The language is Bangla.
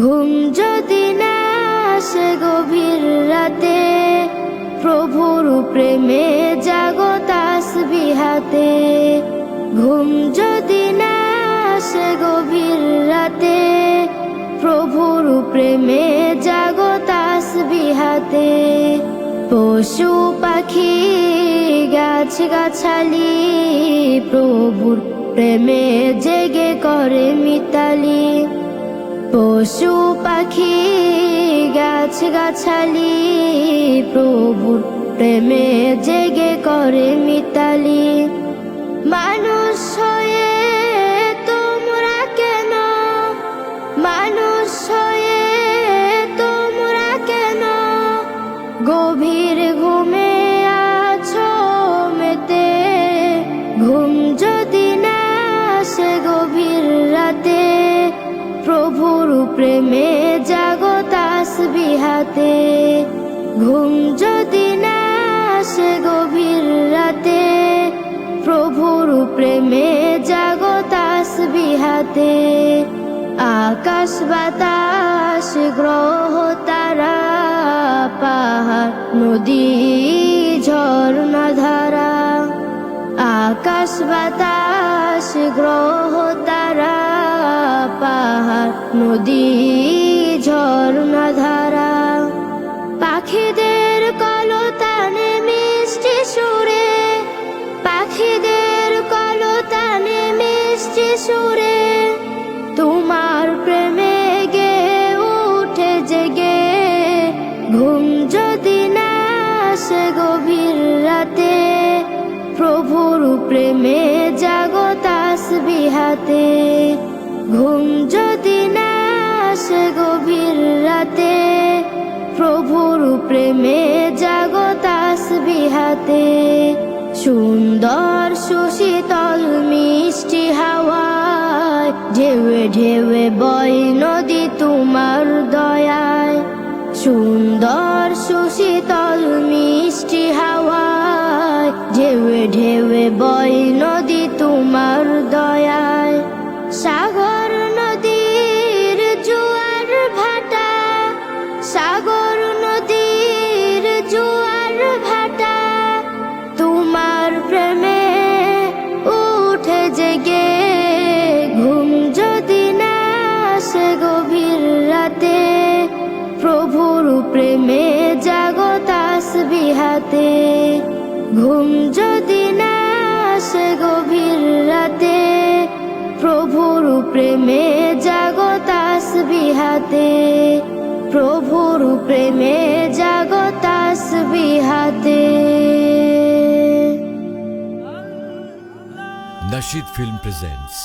ঘুম যদি না আসে গভীর রাতে, প্রভুর প্রেমে জাগো তাসবিহ হাতে। ঘুম যদি না আসে গভীর রাতে, প্রভুর প্রেমে জাগো তাসবিহ হাতে। পশু পাখি গাছ গাছালি, প্রভুর প্রেমে জেগে করে মিতালি। পশু পাখি গাছ গাছালি, প্রভুর প্রেমে জেগে করে মিতালি। মানুষ হয়ে তোমরা কেন, মানুষ হয়ে তোমরা কেন গভীর ঘুমে আছো মেতে। ঘুম যদি না আসে গভীর রাতে, প্রভুর প্রেমে জাগো তাসবিহ হাতে। ঘুম যদি না আসে গভীর রাতে, প্রভুর প্রেমে জাগো তাসবিহ হাতে। আকাশ বাতাস গ্রহ তারা, পাহাড় নদী ঝর্ণা ধারা। আকাশ বাতাস গ্রহ তারা, পাহাড় নদী ঝর্ণা ধারা। পাখিদের কলতানে মিষ্টি সুরে, পাখিদের কলতানে মিষ্টি সুরে, তোমার প্রেমে গে উঠে জেগে। ঘুম যদি না আসে গভীর রাতে, প্রভুর প্রেমে জাগো তাসবিহ হাতে। ঘুম যদি না আসে গভীর রাতে, প্রভুর প্রেমে জাগো তাসবিহ হাতে। সুন্দর সুশীতল মিষ্টি হাওয়ায়, ঢেউয়ে ঢেউয়ে বয় নদী তোমার দয়ায়। সুন্দর সুশীতল মিষ্টি হাওয়ায়, ঢেউয়ে ঢেউয়ে বয় নদী তোমার দয়ায়। সাগর নদীর জোয়ার ভাটা, সাগর নদীর জোয়ার ভাটা, তোমার প্রেমে উঠে জেগে। ঘুম যদি না আসে গভীর রাতে, প্রভুর প্রেমে জাগো তাসবিহ হাতে। ঘুম যদি না আসে গভীর রাতে, প্রভুর প্রেমে জাগো তাসবিহ হাতে। প্রভুর প্রেমে জাগো তাসবিহ হাতে। Nasheed Film presents